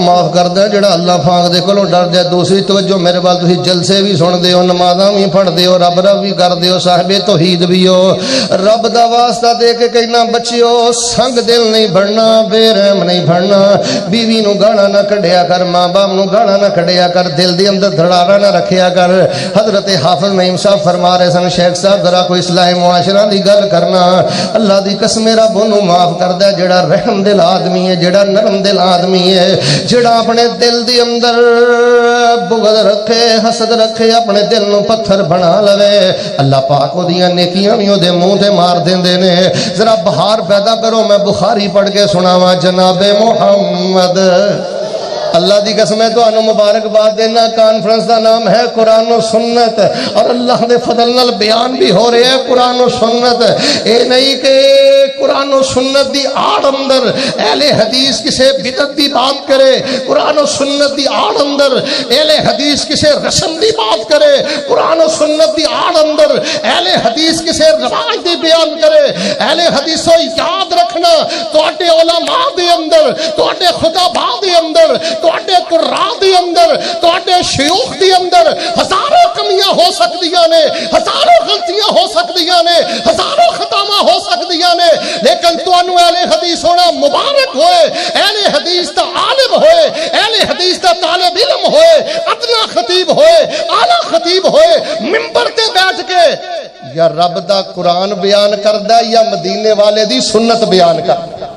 معاف کردا ہے جڑا اللہ پاک دے کولوں ڈر جائے۔ دوسری توجہ میرے وال تسی جلسے بھی سن دے ہو، نمازاں بھی پڑھ دے ہو، رب رب بھی کر دے ہو، صاحب توحید بھی ہو، رب دا واسطہ دے کے کہنا بچیو سنگ دل نہیں بڑھنا، بے رحم نہیں بڑھنا، بیوی نو گانا نہ کڈیا کر، ماں باپ نو گانا نہ کڈیا کر، دل دے اندر دھڑارا نہ رکھیا کر۔ حضرت حافظ نعیم صاحب فرما رہے سن شیخ صاحب ذرا کوئی اصلاح معاشرہ دی گل کرنا، اللہ دی قسم رب انہوں معاف کردا ہے جڑا رحم دل آدمی ہے، جڑا نرم دل آدمی ہے، جڑا اپنے دل دی اندر بغض رکھے، حسد رکھے، اپنے دل نو پتھر بنا لوے، اللہ پاک او دیاں نیکیاں بھی او دے منہ تے مار دیندے نے۔ ذرا بہار پیدا کرو، میں بخاری پڑھ کے سناواں جناب محمد۔ اللہ دی قسم ہے تو انو مبارک بات دینا، کانفرنس دا نام ہے قرآن و سنت، اور اللہ دے فضل نال بیان بھی ہو رہے ہیں قرآن و سنت۔ اے نہیں کہ قرآن و سنت دی آڑ اندر اہل حدیث کسے بدعت دی بات کرے، قرآن و سنت دی آڑ اندر اہل حدیث کسے رسم دی بات کرے، قرآن و سنت دی آڑ اندر اہل حدیث کسے رواج دی بیان کرے۔ اہل حدیثوں یاد رکھنا تواڈے علماء دے اندر، تواڈے خطباء دے اندر، تواڈے قراء دے اندر، تواڈے شیوخ دے اندر ہزاروں کمیاں ہو سکدیاں نے، ہزاروں غلطیاں ہو سکدیاں نے، ہزاروں خطاواں ہو سکدیاں نے، لیکن تانوں اہل حدیث ہونا مبارک ہوئے، اہل حدیث دا عالم ہوئے، اہل حدیث دا طالب علم ہوئے، ادنا خطیب ہوئے، اعلی خطیب ہوئے، منبر تے بیٹھ کے یا رب دا قرآن بیان کردا یا مدینے والے دی سنت بیان کردا۔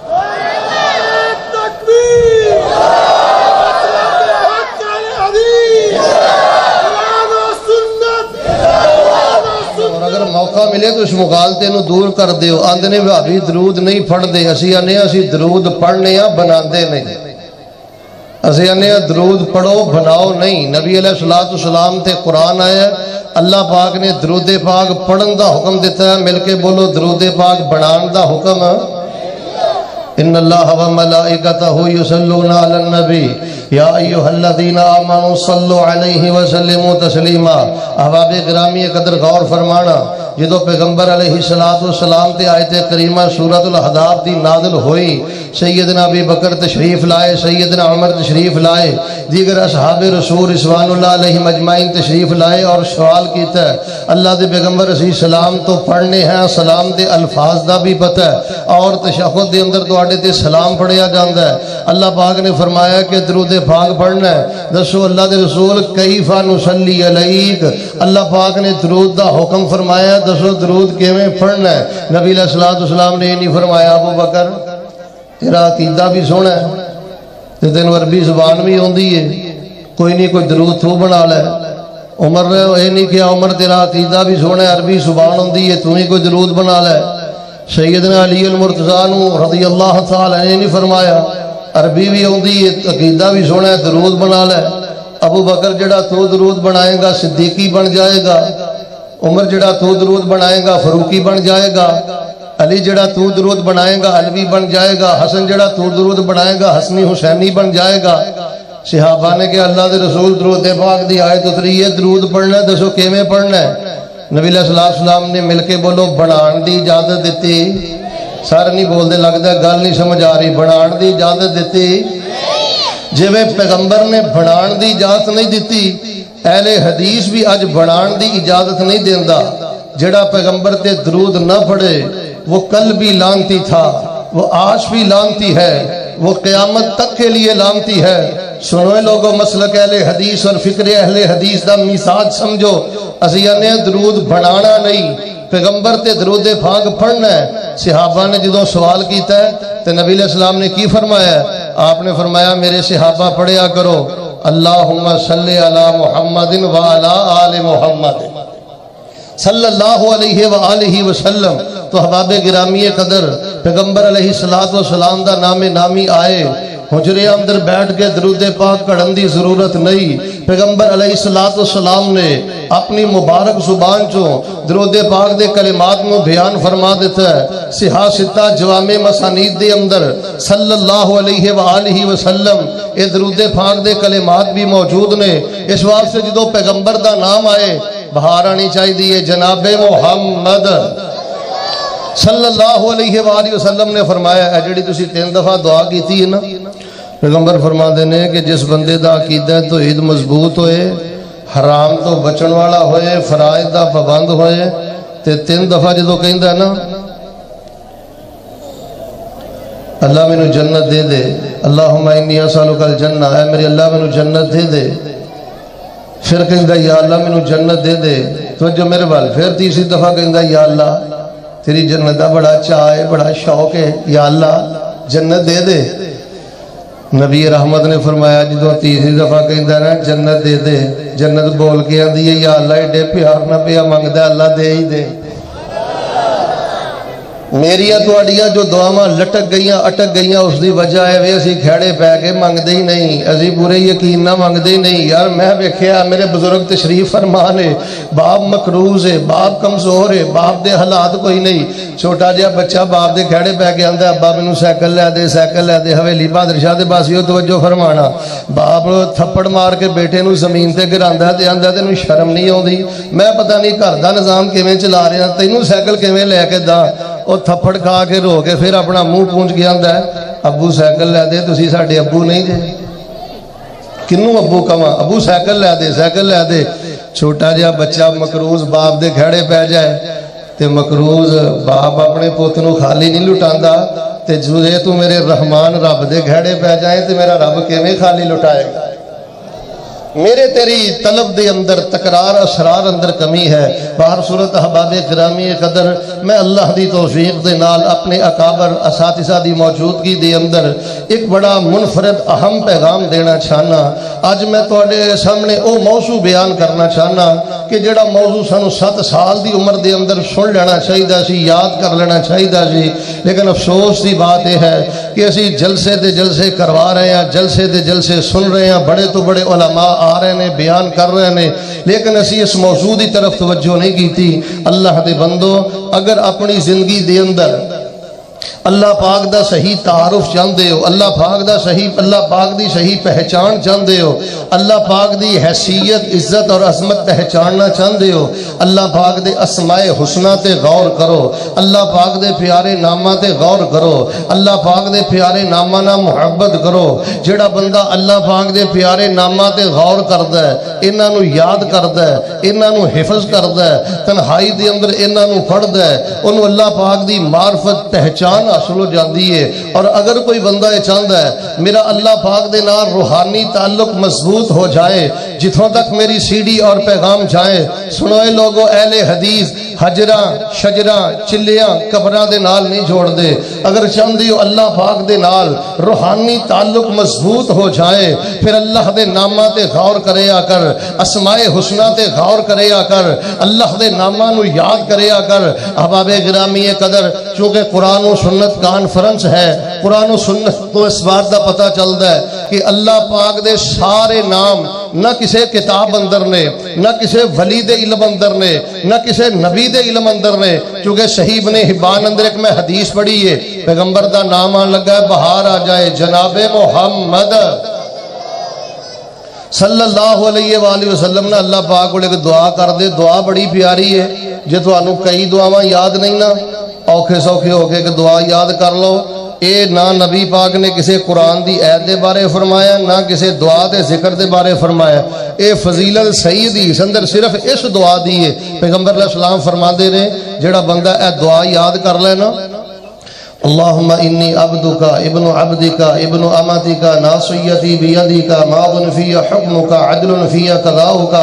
اگر موقع ملے تو اس مغالطے نو دور کر دیو، آندنے بھابی درود نہیں پڑھ دے، اسی آنے اسی درود پڑھنے یا بناندے نہیں، اسی آنے درود پڑھو بناؤ نہیں۔ نبی علیہ السلام تے قرآن آیا، اللہ پاک نے درود پاک پڑھن دا حکم دیتا ہے، مل کے بولو درود پاک بنان دا حکم۔ ان اللہ و ملائکتہ یصلون علی النبی یا ایہا الذین آمنوا صلوا علیہ وسلموا تسلیما۔ احباب گرامی قدر غور فرمانا، جدو پیغمبر علیہ السلام تے آیت کریمہ سورۃ الاحزاب دی نازل ہوئی، سیدنا ابی بکر تشریف لائے، سیدنا عمر تشریف لائے، دیگر اصحاب رسول رضوان اللہ علیہم اجمعین تشریف لائے اور سوال کیتا ہے اللہ دے پیغمبر علیہ السلام تو پڑھنے ہیں، سلام دے الفاظ دا بھی پتہ ہے، اور تشہد دے اندر تو تے سلام پڑھیا جاندا ہے۔ اللہ پاک نے فرمایا کہ درود پاک پڑھنا ہے، دسو اللہ دے رسول کیف نصلی علیک، اللہ پاک نے درود دا حکم فرمایا، دسو درود کیویں پڑھنا ہے؟ نبی علیہ السلام نے یہ نہیں فرمایا ابو بکر تیرا عقیدہ بھی سونا ہے تے تینوں عربی زبان بھی ہوندی ہے، کوئی نہیں کوئی درود تو بنا لے۔ عمر نے یہ نہیں کہا عمر تیرا عقیدہ بھی سونا ہے، عربی زبان ہوندی ہے، تو ہی کوئی درود بنا لے۔ سیدنا علی المرتضی رضی اللہ تعالی نے نہیں فرمایا عربی بھی ہوندی ہے، عقیدہ بھی سونا ہے، درود بنا لے۔ ابو بکر جڑا تو درود بنائے گا صدیقی بن جائے گا، عمر جڑا تو درود بنائے گا فاروقی بن جائے گا، علی جڑا تو درود بنائے گا علوی بن جائے گا، حسن جڑا تو درود بنائے گا حسنی حسینی بن جائے گا۔ صحابہ نے کہ اللہ دے رسول درود پاک دی آیت اتری ہے، درود پڑھنا ہے، دسو کیویں پڑھنا ہے؟ نبی علیہ السلام نے مل کے بولو بنان دی اجازت دیتی، سارے نہیں بول دے لگتا گل نہیں سمجھ آ رہی، بنان دی اجازت دیتی، جی میں پیغمبر نے بنان دی اجازت نہیں دیتی، اہل حدیث بھی اج بنان دی اجازت نہیں دیندہ۔ جڑا پیغمبر تے درود نہ پڑھے وہ کل بھی لانتی تھا، وہ آج بھی لانتی ہے، وہ قیامت تک کے لیے لانتی ہے۔ سنوے لوگوں مسلک اہل حدیث اور فکر اہل حدیث دا میثاق سمجھو، اسی نے درود بنانا نہیں، پیغمبر تے درود پاک پڑھنا ہے۔ صحابہ نے جدوں سوال کیتا ہے تو نبی علیہ السلام نے کی فرمایا ہے؟ آپ نے فرمایا میرے صحابہ پڑھیا کرو اللہم صلی علی محمد وعلی آل محمد صلی اللہ علیہ وآلہ وسلم۔ تو احباب گرامی قدر پیغمبر علیہ السلام دا نام نامی آئے، حجرے اندر بیٹھ کے درود پاک پڑھن دی ضرورت نہیں۔ پیغمبر علیہ السلام نے اپنی مبارک زبان چوں درود پاک دے کلمات میں بیان فرما دیتا ہے۔ صحاح ستہ جوامع مسانید دے اندر صلی اللہ علیہ وآلہ وسلم اے درود پاک دے کلمات بھی موجود نے۔ اس واسطے جدو پیغمبر دا نام آئے بہار آنی چاہی دیئے جناب محمد صلی اللہ علیہ وآلہ وسلم نے فرمایا ہے جڑی تسی 3 دفعہ دعا کی تھی نا، پیغمبر فرماتے ہیں کہ جس بندے دا عقیدہ توحید مضبوط ہوئے، حرام تو بچن والا ہوئے، فرائض دا پابند ہوئے، تے 3 دفعہ جدو کہندا نا اللہ مینو جنت دے دے، اللہم انی اسألک الجنہ، اے میرے اللہ مینو جنت دے دے، پھر کہندا یا اللہ مینو جنت دے دے، توجہ میرے بال، پھر تیسری دفعہ کہندا یا اللہ تیری جنت دا بڑا چاہ ہے، بڑا شوق ہے، یا اللہ جنت دے دے۔ نبی رحمت نے فرمایا جدو تیسری دفعہ کہندا نا جنت دے دے، جنت بول کے آندی ہے یا اللہ ایڈے پیار نہ پیا منگدا اللہ دے ہی دے۔ میریاں تواڈیاں جو دعاواں لٹک گئیاں اٹک گئیاں اس دی وجہ ہے وے اسی کھڑے پہ کے منگدے ہی نہیں، اسی پورے یقین نہ منگدے ہی نہیں۔ یار میں ویکھیا میرے بزرگ تشریف فرما نے، باپ مقروض ہے، باپ کمزور ہے، باپ دے حالات کوئی نہیں، چھوٹا جہا بچہ باپ دے کھڑے پہ کے آندا ابا مینوں سائیکل لے دے، سائیکل لے دے، حویلی بہادر شاہ دے پاسیو توجہ فرمانا، باپ تھپڑ مار کے بیٹے نوں زمین تے گراندا تے آندا تینوں شرم نہیں آوندی، میں پتہ نہیں گھر دا نظام کیویں چلا رہا، تینوں سائیکل کیویں لے کے دا، وہ تھپڑ کھا کے رو کے پھر اپنا منہ پونچھ کے آندا ہے ابو سائیکل لے دے، تسی ساڈے ابو نہیں جے، کنوں ابو کواں، ابو سائیکل لے دے، سائیکل لے دے۔ چھوٹا جہا بچہ مقروض باپ دے کھڑے پہ جائے تے مقروض باپ اپنے پوت نو خالی نہیں لٹاندا، تے جے تو میرے رحمان رب دے کھڑے پہ جائے تے میرا رب کیویں خالی لٹائے گا؟ میرے تیری طلب دے اندر تکرار اسرار اندر کمی ہے۔ باہر صورت احباب گرامی قدر میں اللہ دی توفیق دے نال اپنے اکابر اساتذہ دی موجودگی دے اندر ایک بڑا منفرد اہم پیغام دینا چاہنا۔ آج میں تواڈے سامنے او موضوع بیان کرنا چاہنا کہ جڑا موضوع سانو 7 سال دی عمر دے اندر سن لینا چاہیے سی، یاد کر لینا چاہیے سی، لیکن افسوس دی بات یہ ہے کہ اسی جلسے دے جلسے کروا رہے ہیں، جلسے دے جلسے سن رہے ہیں، بڑے تو بڑے علماء آ رہے ہیں بیان کر رہے ہیں، لیکن اسی اس موضوع دی طرف توجہ نہیں کی تھی۔ اللہ دے بندو، اگر اپنی زندگی دے اندر اللہ پاک دا صحیح تعارف چاہتے ہو، اللہ پاک دی صحیح پہچان چاہتے ہو، اللہ پاک دی حیثیت عزت اور عظمت پہچاننا چاہتے ہو، اللہ پاک دے اسماء حسنہ تے غور کرو، اللہ پاک دے پیارے نامہ تے غور کرو، اللہ پاک دے پیارے نامہ نہ محبت کرو۔ جڑا بندہ اللہ پاک دے پیارے نامہ تے غور کردا ہے، انہاں نو یاد کردا ہے، انہاں نو حفظ کردا ہے، تنہائی دے اندر انہاں نو پڑھدا ہے، انہوں اللہ پاک دی معرفت پہچان حاصل ہو جاندی ہے۔ اور اگر کوئی بندہ یہ چاہتا ہے میرا اللہ پاک دے نال روحانی تعلق مضبوط ہو جائے، جتھوں تک میری سی ڈی اور پیغام جائے، سنو اے لوگو، اہل حدیث حجراں شجراں چلیاں قبراں دے نال نہیں جوڑ دے۔ اگر چاہندی ہو اللہ پاک دے نال روحانی تعلق مضبوط ہو جائے، پھر اللہ دے نامہ تے غور کریا کر، اسماء حسنہ تے غور کریا کر، اللہ دے نامہ نو یاد کریا کر۔ احباب گرامی قدر، چونکہ قرآن و سنت کانفرنس ہے، قرآن و سنت تو اس بات دا پتہ چلتا ہے کہ اللہ پاک دے سارے نام نہ کسے کتاب اندر نے، نہ کسے ولی دے علم اندر نے، نہ کسے نبی دے علم اندر نے، چونکہ صحیح ابن حبان اندر ایک میں حدیث پڑھی ہے، پیغمبر دا نام آن لگا ہے بہار آ جائے جناب محمد صلی اللہ علیہ وآلہ وسلم نے اللہ پاک کو لے کے دعا کر دے۔ دعا بڑی پیاری ہے، جے تو آنو کئی دعاواں یاد نہیں نا، اوکھے سوکھے ہو کے دعا یاد کر لو۔ اے نہ نبی پاک نے کسے قرآن دی آیت دے بارے فرمایا، نہ کسے دعا دے ذکر دے بارے فرمایا، اے فضیلت سید ہی اندر صرف اس دعا دی ہے۔ پیغمبر علیہ السلام فرما دے رہے جڑا بندہ اے دعا یاد کر لینا، اللہم انی عبدک ابن عبدک ابن امتک ناصیتی بیدک ماض فی حکمک عدل فی قضاؤک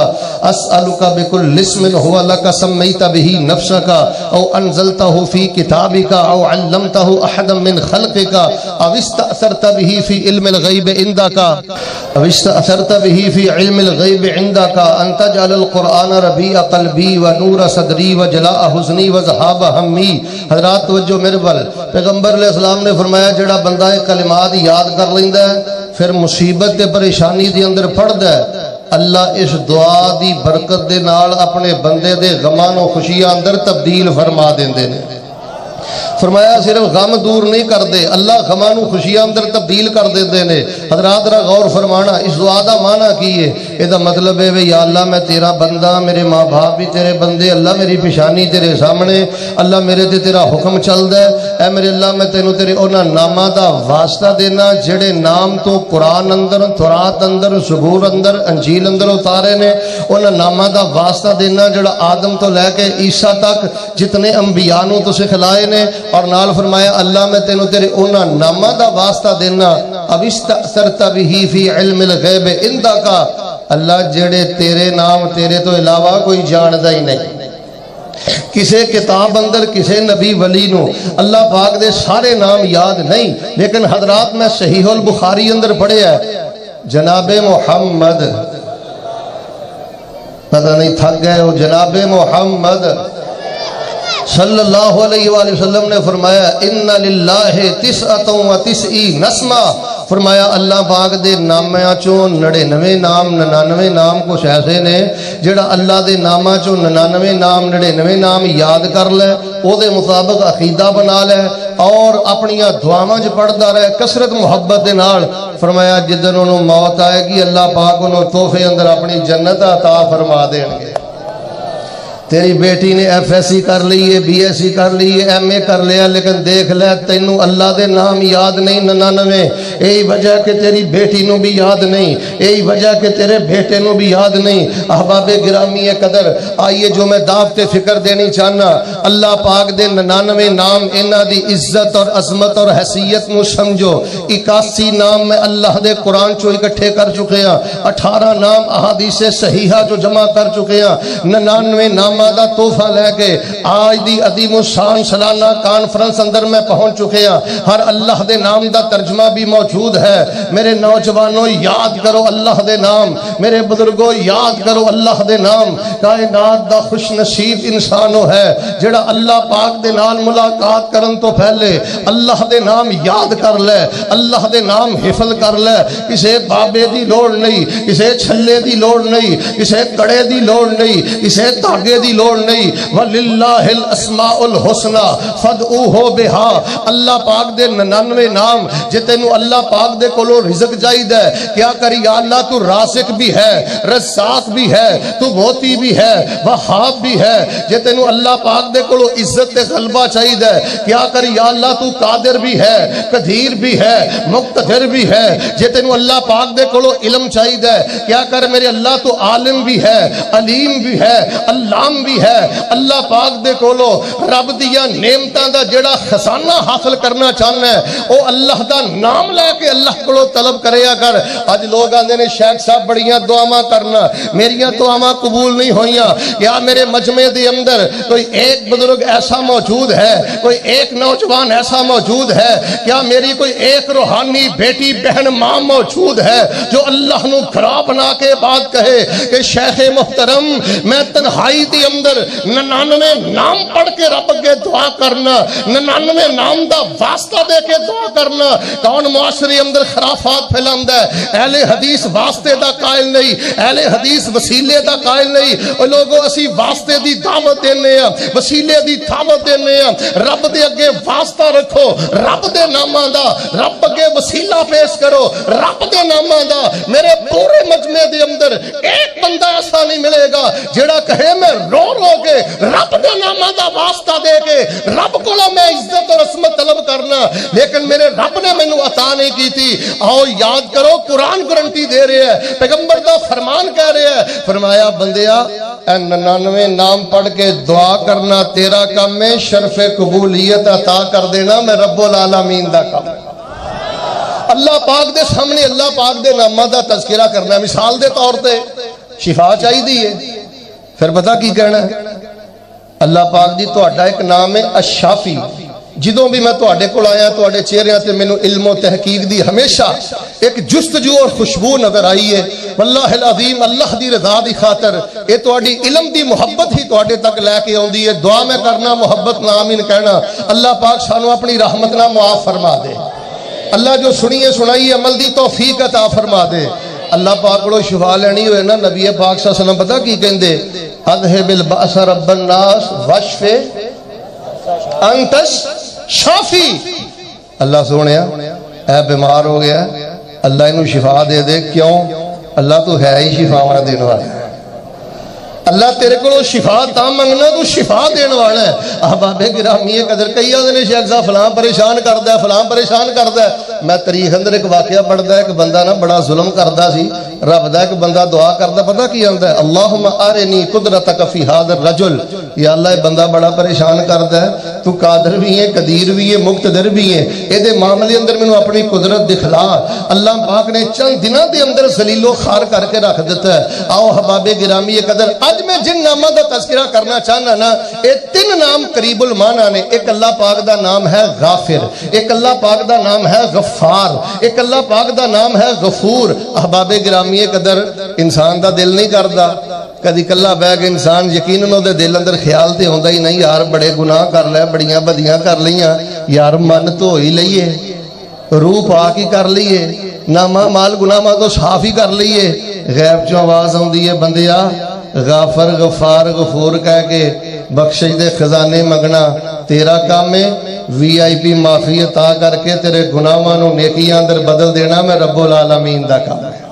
اسألک بکل اسم هو لک سمیت به نفسک او انزلتہ فی کتابک او علمتہ احدا من خلقک او استأثرت به فی علم الغیب عندک ان تجعل القرآن ربیع قلبی و نور صدری و جلاء حزنی و ذہاب ہمی۔ حضرات توجہ میرے بل، پیغمبر علیہ السلام نے فرمایا جڑا بندہ کلمات یاد کر لیندہ ہے، پھر مصیبت تے پریشانی دے اندر پڑھدا ہے، اللہ اس دعا دی برکت دے نال اپنے بندے دے غمان و خوشیاں اندر تبدیل فرما دیندے نے۔ فرمایا صرف غم دور نہیں کر دے، اللہ غمان و خوشیاں اندر تبدیل کر دیندے نے۔ حضرات را غور فرمانا، اس دعا دا معنی کی ہے؟ یہ مطلب ہے یا اللہ میں تیرا بندہ، میرے ماں باپ بھی تیرے بندے، اللہ میری پیشانی تیرے سامنے، اللہ میرے تے تیرا حکم چلدا ہے، اے میرے اللہ میں تینوں تیرے انہاں ناماں دا واسطہ دینا جڑے نام تو قرآن اندر، تورات اندر، زبور اندر، انجیل اندر اتارے نے، انہاں ناماں دا واسطہ دینا جڑا آدم تو لے کے عیسیٰ تک جتنے انبیاء نوں تو سکھلائے نے، اور نال فرمایا اللہ میں تینوں تیرے انہاں ناماں دا واسطہ دینا اب استأثرت به فی علم الغیب عندک، اللہ جڑے تیرے نام تیرے تو علاوہ کوئی جاندا ہی نہیں، کسے کتاب اندر کسے نبی ولی نو اللہ پاک دے سارے نام یاد نہیں، لیکن حضرات میں صحیح البخاری اندر پڑھے ہے جناب محمد، پتہ نہیں تھک گئے ہو، جناب محمد صلی اللہ علیہ وآلہ وسلم نے فرمایا ان للہ تسعۃ و تسعین اسما، فرمایا اللہ پاک دے ناماں چوں 99 نام 99 نام کچھ ایسے نے جڑا اللہ دے ناماں چوں 99 نام 99 نام یاد کر لے، او دے مطابق عقیدہ بنا لے اور اپنیاں دعاواں جو پڑھدا رہے کثرت محبت دے نال، فرمایا جدن انہوں موت آئے گی اللہ پاک انہوں تحفے اندر اپنی جنت عطا فرما دیں گے۔ تیری بیٹی نے ایف ایس سی کر لی ہے، بی ایس سی کر لی ہے، ایم اے کر لیا، لیکن دیکھ لے تینوں اللہ دے نام یاد نہیں 99، یہی وجہ کہ تیری بیٹی نو بھی یاد نہیں، یہی وجہ کہ تیرے بیٹے نو بھی یاد نہیں۔ احباب گرامی قدر، آئیے جو میں دعوت فکر دینی چاہنا، اللہ پاک دے 99 نام انہاں دی عزت اور عظمت اور حیثیت نو سمجھو۔ 81 نام میں اللہ دے قرآن چو اکٹھے کر چکے ہیں، 18 نام احادیث صحیحہ جو جمع کر چکے ہیں، 99 نام دا تحفہ لے کے آج دی عظیم الشان سالانہ کانفرنس اندر میں پہنچ چکے ہیں۔ ہر اللہ دے نام دا ترجمہ بھی موجود ہے۔ میرے نوجوانوں یاد کرو اللہ دے نام، میرے بزرگوں یاد کرو اللہ دے نام۔ کائنات دا خوش نصیب انسانو ہے جڑا اللہ پاک دے نال ملاقات کرن تو پہلے اللہ دے نام یاد کر لے، اللہ دے نام حفظ کر لے۔ کسے بابے دی لوڑ نہیں، کسے چھلے دی لوڑ نہیں، کسے کڑے دی لوڑ نہیں، کسے دھاگے دی لوڑ نہیں۔ وَلِلَّهِ الْأَسْمَاءُ الْحُسْنَى فَادْعُوهُ بِهَا، اللہ پاک دے 99 نام جے تینوں اللہ پاک دے کولو رزق چاہیدا ہے، کیا کری یا اللہ تو رازق بھی ہے، رزاق بھی ہے، تو موتی بھی ہے، وہاب بھی ہے۔ جے تینوں اللہ پاک دے کولو عزت تے غلبہ چاہیدا ہے، کیا کری یا اللہ تو قادر بھی ہے، قدیر بھی ہے، مقتدر بھی ہے۔ جے تینوں اللہ پاک دے کولو علم چاہیدا ہے، کیا کر میرے اللہ تو عالم بھی ہے، علیم بھی ہے، علام بھی ہے۔ اللہ پاک دے کولو رب دیا نعمتاں دا جڑا خزانہ حاصل کرنا چاہنا ہے او اللہ دا نام لے کے اللہ کولو طلب کریا کر۔ آج لوگ آندے نے شیخ صاحب بڑیاں دعاواں کرنا، میریاں دعاواں قبول نہیں ہوئیاں۔ کیا میرے مجمع دے اندر کوئی ایک بزرگ ایسا موجود ہے، کوئی ایک نوجوان ایسا موجود ہے، کیا میری کوئی ایک روحانی بیٹی بہن ماں موجود ہے جو اللہ نو گھرا بنا کے بات کہے کہ شیخ محترم میں تنہائی دی اندر 99 نام پڑھ کے رب کے دعا کرنا، 99 نام دا واسطہ دے کے دعا کرنا؟ کون معاشرے اندر خرافات پھیلاندا ہے؟ اہل حدیث واسطے دا قائل نہیں، اہل حدیث وسیلے دا قائل نہیں۔ او لوگو اسی واسطے دی دعوت دینے ہیں، وسیلے دی دعوت دینے ہیں۔ رب دے اگے واسطہ رکھو، رب دے ناماں دا، رب اگے وسیلہ پیش کرو، رب دے ناماں دا۔ میرے پورے مجمع دے اندر ایک بندہ ایسا نہیں ملے گا جڑا کہے میں رو رو کے رب دے نامہ دا واسطہ دے کے رب کو میں عزت اور عظمت طلب کرنا، لیکن میرے رب نے مینوں عطا نہیں کی تھی۔ آؤ یاد کرو قرآن گارنٹی دے رہے ہیں، پیغمبر دا فرمان کہہ رہے ہیں، فرمایا بندیا اے 99 نام پڑھ کے دعا کرنا تیرا کام ہے، شرف قبولیت عطا کر دینا میں رب العالمین دا کام ہے۔ اللہ پاک دے سامنے اللہ پاک دے نامہ دا تذکرہ کرنا، مثال دے طور تے شفا چاہی دی ہے، پھر پتہ کی کہنا ہے؟ اللہ پاک دی تہاڈا ایک نام ہے الشافی۔ جدوں بھی میں تہاڈے کول آیا تہاڈے چہرے تے مینوں علم و تحقیق دی ہمیشہ ایک جستجو اور خوشبو نظر آئی ہے۔ واللہ العظیم اللہ دی رضا دی خاطر اے تہاڈی علم دی محبت ہی تہاڈے تک لے کے آوندی ہے۔ دعا میں کرنا محبت نہ آمین کہنا، اللہ پاک سانو اپنی رحمت نہ معاف فرما دے۔ اللہ جو سنیے سنائی عمل دی توفیق عطا فرما دے۔ اللہ پاک کو شفا لینی ہوئے نا، نبی پاک صلی اللہ علیہ وسلم پتہ کی کہندے؟ اذهب البأس رب الناس واشف انت شافی۔ اللہ سونیا اے بیمار ہو گیا، اللہ انہوں شفا دے دے۔ کیوں؟ اللہ تو ہے ہی شفاواں دین والا. اللہ تیرے کو شفا تا منگنا تو شفا دین والا ہے. احباب گرامی قدر کئی آدھے شیخ صاحب فلاں پریشان کردا ہے, فلاں پریشان کردا ہے. میں تاریخ اندر ایک واقعہ پڑھدا ہے, ایک بندہ نا بڑا ظلم کردا سی, رب دا ایک بندہ دعا کردا, پتہ کی آندا ہے, اللہم ارنی قدرتک فی ھذا الرجل, یا اللہ یہ بندہ بڑا پریشان کردا ہے, تو قادر بھی ہے, قدیر بھی ہے, مقتدر بھی ہے, اے دے معاملے اندر مینوں اپنی قدرت دکھلا. اللہ پاک نے چند دنوں دے اندر ذلیل و خوار کر کے رکھ دیتا ہے. آؤ احباب گرامی قدر اج میں جن نامہ دا تذکرہ کرنا چاہنا نا, اے تین نام قریب المعنی نے. ایک اللہ پاک دا نام ہے غافر, ایک اللہ پاک دا نام ہے غفار, ایک اللہ پاک دا نام ہے غفور. احباب گرامی قدر انسان دا دل نہیں کردا کدی کلا بہ کے انسان یقیناً دے دل اندر خیال تے ہوندا ہی نہیں, یار بڑے گناہ کر لے, بڑیاں بدیاں کر لیاں, یار من تو ہی لئیے, روح پاک ہی کر لیے, نامہ مال گناہ مال تو صاف ہی کر لیے. غیب چوں آواز آندی ہے, بندیا غافر غفار غفور کہہ کے بخشش دے خزانے منگنا تیرا کام ہے. وی آئی پی معافی عطا کر کے تیرے گناہاں نوں نیکیاں اندر بدل دینا میں رب العالمین دا کام ہے.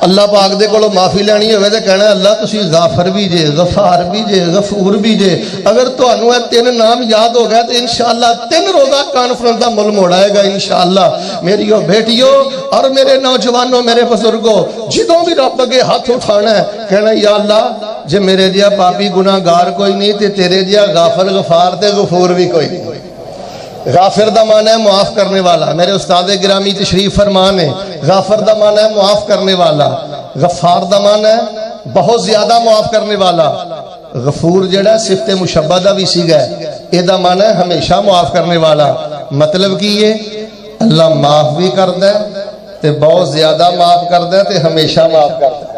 اللہ پاک دے کولوں معافی لینی ہوئے تے کہنا اللہ تسی غافر بھی جے, غفار بھی جے, غفور بھی جے. اگر تانوں اے تین نام یاد ہو گئے تو انشاءاللہ 3 روزہ کانفرنس دا مل موڑ آئے گا انشاءاللہ. میریو بیٹیو اور میرے نوجوانوں, میرے بزرگوں, جدوں بھی رب اگے ہاتھ اٹھانا ہے کہنا یا اللہ جے میرے جیا پاپی گناہ گار کوئی نہیں تے تیرے جیا غافر غفار تے غفور بھی کوئی نہیں. غافر دا معنی ہے معاف کرنے والا, میرے استاد گرامی تشریف فرمان ہے. غافر دا معنی ہے معاف کرنے والا, غفار دا معنی ہے بہت زیادہ معاف کرنے والا, غفور جڑا صفت مشبہ دا بھی سیگا ہے, اے دا معنی ہے ہمیشہ معاف کرنے والا. مطلب کی یہ اللہ معاف بھی کردا ہے تے بہت زیادہ معاف کردا ہے تے ہمیشہ معاف کردا ہے.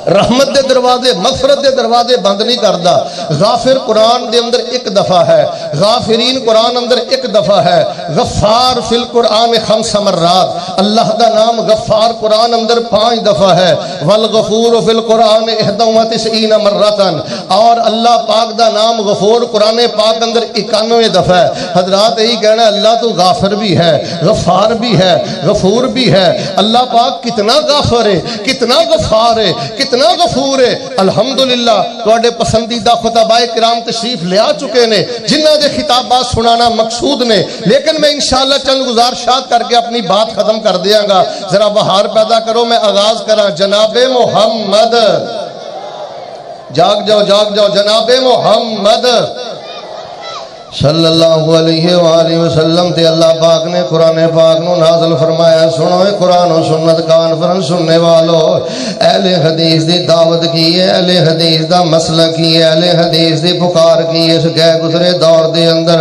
رحمت دے دروازے, مغفرت دے دروازے بند نہیں کردا. غافر قرآن دے اندر 1 دفعہ ہے, غافرین قرآن اندر 1 دفعہ ہے, غفار فی القرآن 5 مرات. اللہ دا نام غفار قرآن اندر 5 دفعہ ہے, والغفور فی القرآن 91 مرتن. اور اللہ پاک دا نام غفور قرآن پاک اندر 91 دفعہ ہے. حضرات یہی کہنا اللہ تو غافر بھی ہے, غفار بھی ہے, غفور بھی ہے. اللہ پاک کتنا غافر ہے, کتنا غفار ہے, کتنا غفور ہے. الحمدللہ تواڈے پسندیدہ خطبائے کرام تشریف لے آ چکے نے جنہاں دے خطابات سنانا مقصود نے, لیکن میں انشاءاللہ چند گزارشات کر کے اپنی بات ختم کر دیاں گا. ذرا بہار پیدا کرو, میں آغاز کراں جناب محمد. جاگ جاؤ جناب محمد صلی اللہ علیہ وآلہ وسلم. تے اللہ پاک نے قرآن پاک نو نازل فرمایا. سنو قرآن و سنت کانفرنس سننے والو, اہل حدیث دی دعوت کی ہے, اہل حدیث دا مسئلہ کی ہے, اہل حدیث دی پکار کی ہے. اس گئے گزرے دور دے اندر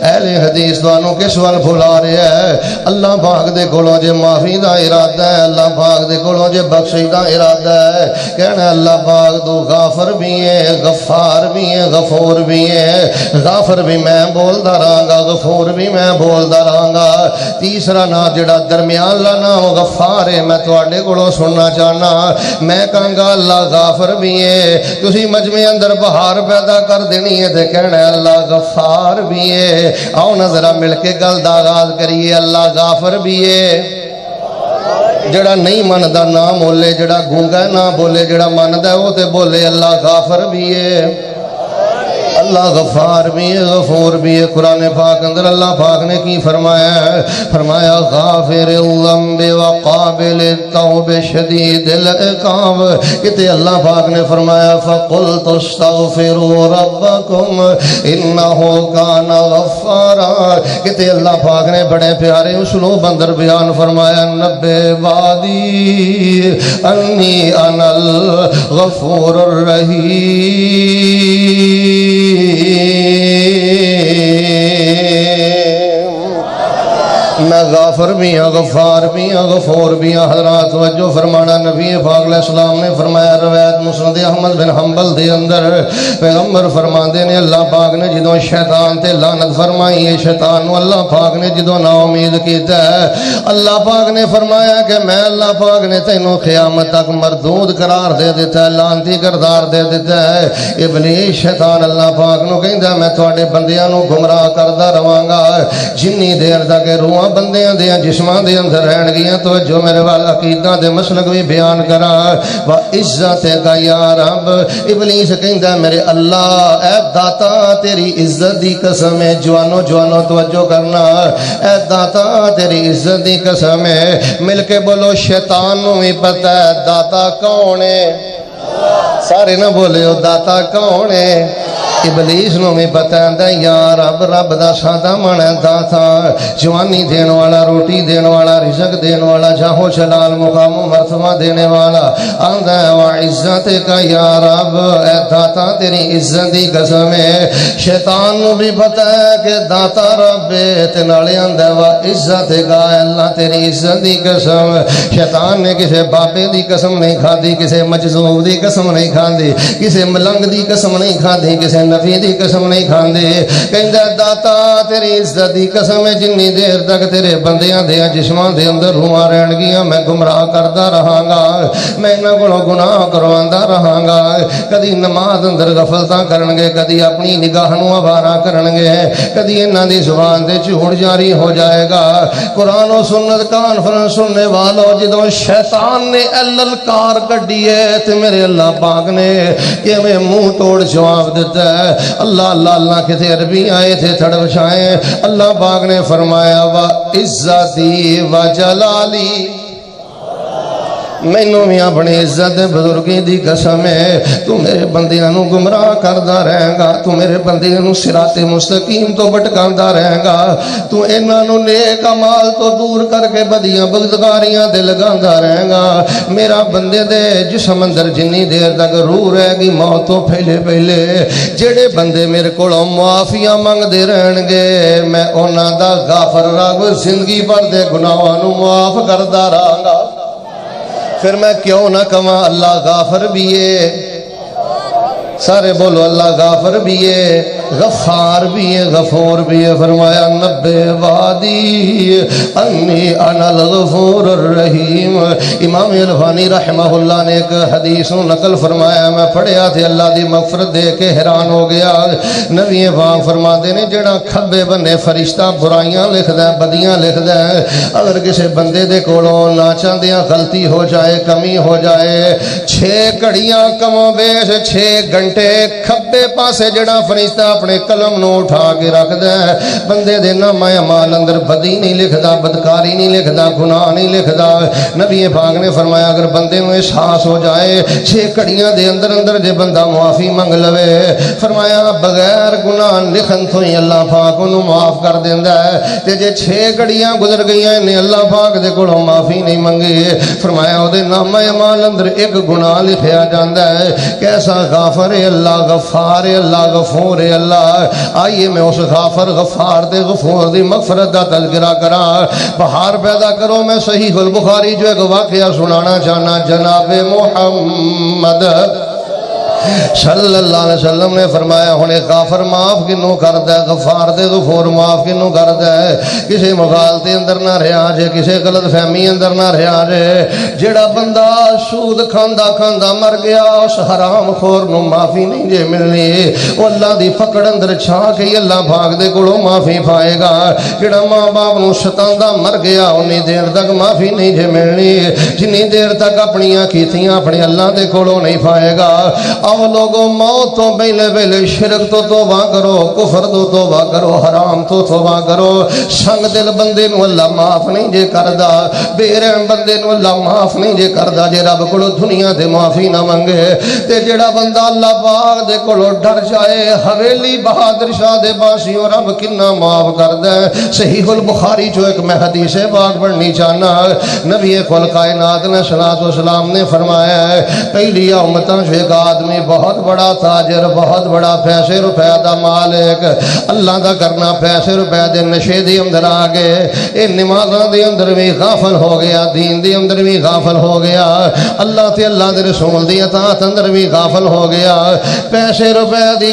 اہل حدیث دوانوں کس وال بھلا رہے ہے. اللہ پاک دے کولوں جے معافی دا ارادہ ہے, اللہ پاک دے کولوں جے بخشش دا ارادہ ہے. کہنا اللہ پاک تو غافر بھی ہے, غفار بھی ہے, غفور بھی ہے. غافر بھی میں بولدا رہاں گا, غفور بھی میں بولدا رہاں گا. تیسرا نام جڑا درمیان لا نام غفار ہے, میں تواڈے کولوں سننا چاہنا. میں کہاں گا اللہ غافر بھی ہے, تسی مجمع اندر بہار پیدا کر دینی ہے تے کہنا ہے اللہ غفار بھی ہے. آؤ نا ذرا مل کے گل دا آغاز کریے. اللہ غافر بھی ہے, جڑا نہیں مندا نہ بولے, جڑا گونگا ہے نہ بولے, جڑا مندا ہے وہ تے بولے. اللہ غافر بھی ہے, اللہ غفار بھی ہے, غفور بھی ہے. قرآن پاک اندر اللہ پاک نے کی فرمایا ہے, فرمایا غافر الذنب وقابل التوب شدید العقاب. کہتے اللہ پاک نے فرمایا فقلت استغفروا ربکم انہ کان غفارا. کہتے اللہ پاک نے بڑے پیارے اسلوب اندر بیان فرمایا, نبے بادی انی انا الغفور الرحیم. میں غافر بھی ہوں, غفار بھی ہوں, غفور بھی ہوں. حضرات توجہ فرمانا, نبی پاک علیہ السلام نے فرمایا روایت مسند احمد بن حنبل دے اندر پیغمبر فرماندے نے اللہ پاک نے جدوں شیطان تے لعنت فرمائی ہے, شیطان نو اللہ پاک نے جدوں نا امید کیتا ہے, اللہ پاک نے فرمایا کہ میں اللہ پاک نے تینوں قیامت تک مردود قرار دے دیتا ہے, لعنتی کردار دے دیتا ہے. ابلیس شیطان اللہ پاک نو کہندا میں تواڈے بندیاں نو گمراہ کردا رہواں گا جنی دیر تک روحاں بندیاں دیاں جسماں دے اندر رہن گیاں توجہ میرے وال عقیدہ دے مسلک بھی بیان کرا وا عزت کا یا رب ابلیس کہندا میرے اللہ اے داتا تیری عزت دی قسم ہے جوانو جوانو توجہ کرنا اے داتا تیری عزت دی قسم ہے مل کے بولو شیطان نو بھی پتہ ہے داتا کون ہے سارے نہ بولے ہو داتا کون ہے ابلیس نو میں بتاندہ یا رب رب دا سادہ من ہے داتا جوانی دین والا روٹی دین والا رزق دین والا جاہو چلال مقام و مرتبہ دینے والا آندہ ہے وعزت کا یا رب اے داتا تیری عزت دی قسم ہے شیطان نو بھی پتہ ہے کہ داتا رب تنالے آندہ ہے وعزت کا اللہ تیری عزت دی قسم شیطان نے کسے بابے دی قسم نہیں کھا دی کسے مجذوب دی قسم نہیں کھا دی کسے ملنگ دی قسم نہیں کھا دی کسے نبی دی قسم نہیں کھاندے کہندا داتا تیری عزت دی قسم ہے جنی دیر تک تیرے بندیاں دے جسماں دے اندر روحاں رہن گیاں میں گمراہ کردا رہاں گا میں انہاں کولوں گناہ کرواندا رہاں گا کدی نماز اندر غفلتاں کرن گے کدی اپنی نگاہ نوں آوارا کرن گے کدی انہاں دی زبان تے جھوٹ جاری ہو جائے گا قرآن و سنت کانفرنس سننے والوں جدوں شیطان نے للکار کڈی ہے تے میرے اللہ پاک نے کہ میں منہ توڑ جواب دیتا ہے اللہ اللہ اللہ کتے عربی آئے تھے تھڑپ چھائیں اللہ پاک نے فرمایا وَعِزَّتِي وَجَلَالِي مینوں بھی اپنی عزت بزرگی دی قسم ہے تو میرے بندیاں نو گمراہ کردا رہے گا تو میرے بندیاں نو صراط مستقیم تو بھٹکاندا رہے گا تو انہاں نو نیک اعمال تو دور کر کے بدیاں بغضگاریاں دے لگاندا رہے گا میرا بندے دے جسم اندر جنی دیر تک روح رہے گی موت تو پہلے پہلے جڑے بندے میرے کولوں معافیاں منگدے رہن گے میں انہاں دا غافر رب زندگی بھر دے گناہاں نو معاف کردا رہاں گا پھر میں کیوں نہ کہاں اللہ غافر بھی ہے سارے بولو اللہ غافر بھی ہے غفار بھی ہے غفور بھی ہے فرمایا نبے وادی انی انا الغفور الرحیم امام الفانی رحمہ اللہ نے ایک حدیث نقل فرمایا میں پڑھیا تھے اللہ دی مغفرت دے کے حیران ہو گیا نبی پاک فرماتے نے جڑا کھبے بنے فرشتہ برائیاں لکھدا ہے بدیاں لکھدا ہے اگر کسی بندے دے کولوں نہ چاندیاں غلطی ہو جائے کمی ہو جائے 6 گھڑیاں کم و بیش 6 گھنٹے کھبے پاسے جڑا فرشتہ اپنے قلم نو اٹھا کے رکھ دے بندے دے نام اعمال اندر بدی نہیں لکھدا بدکاری نہیں لکھدا گناہ نہیں لکھدا نبی پاک نے فرمایا اگر بندے نو احساس ہو جائے 6 گھڑیاں دے اندر اندر جے بندہ معافی منگ لوے فرمایا بغیر گناہ لکھن تو ہی اللہ پاک انہوں معاف کر دیندا ہے تے جے 6 گھڑیاں گزر گئیاں نے اللہ پاک دے کولوں معافی نہیں منگی فرمایا او دے نام اعمال اندر ایک گناہ لکھیا جاندا ہے کیسا غافر ہے اللہ غفار ہے اللہ غفور ہے اللہ آئیے میں اس غافر غفار دے غفور دی مغفرت دا تذکرہ کرا بہار پیدا کرو میں صحیح البخاری جو ایک واقعہ سنانا چاہنا جناب محمد صلی اللہ علیہ وسلم نے فرمایا ہونے غافر معاف کنوں کردا ہے غفار دے غفور معاف کنوں کردا ہے کسی مغالطے اندر نہ رہا جے کسی غلط فہمی اندر نہ رہا جے جڑا بندہ سود کھاندا کھاندا مر گیا اس حرام خور نو معافی نہیں جے ملنی او اللہ دی پکڑ اندر چھا کے اللہ پاک دے کولوں معافی پائے گا جڑا ماں باپ نو ستاندا مر گیا اونی دیر تک معافی نہیں جے ملنی جنی دیر تک اپنیاں کیتیاں اپنے اللہ دے کولوں نہیں پائے گا آؤ لوگوں موت تو پہلے پہلے شرک تو توبہ کرو کفر تو توبہ کرو حرام تو توبہ کرو سنگ دل بندے نو اللہ معاف نہیں جے کردا بے رحم بندے نو اللہ معاف نہیں جے کردا جے رب کولو دنیا تے معافی نہ منگے تے جڑا بندہ اللہ پاک دے کولو ڈر جائے حویلی بہادر شاہ دے باسیوں رب کنا معاف کردا ہے صحیح البخاری جو ایک میں حدیث پاک پڑھنی چاہنا نبی کل کائنات نے صلوات و سلام نے فرمایا ہے پہلی امتاں جو ایک آدمی بہت بڑا تاجر بہت بڑا پیسے روپے دا مالک اللہ دا کرنا پیسے روپے دے نشے دے اندر آ گئے اے نمازاں دے اندر بھی غافل ہو گیا دین دے اندر بھی غافل ہو گیا اللہ تے اللہ دے رسول دی اطاعت اندر بھی غافل ہو گیا پیسے روپے دی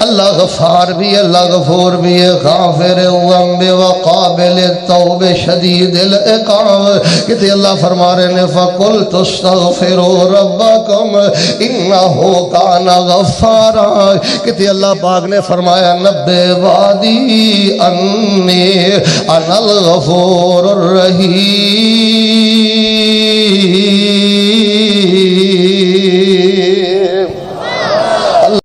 اللہ غفار بھی ہے، اللہ غفور بھی ہے، غافر الذنب وقابل التوب شدید العقاب. کہ اللہ فرما رہے ہیں فَقُلْتُ اسْتَغْفِرُوا رَبَّكُمْ إِنَّهُ كَانَ غَفَّارًا. کہ اللہ پاک نے فرمایا نبّئ عبادی انی انا الغفور الرحیم.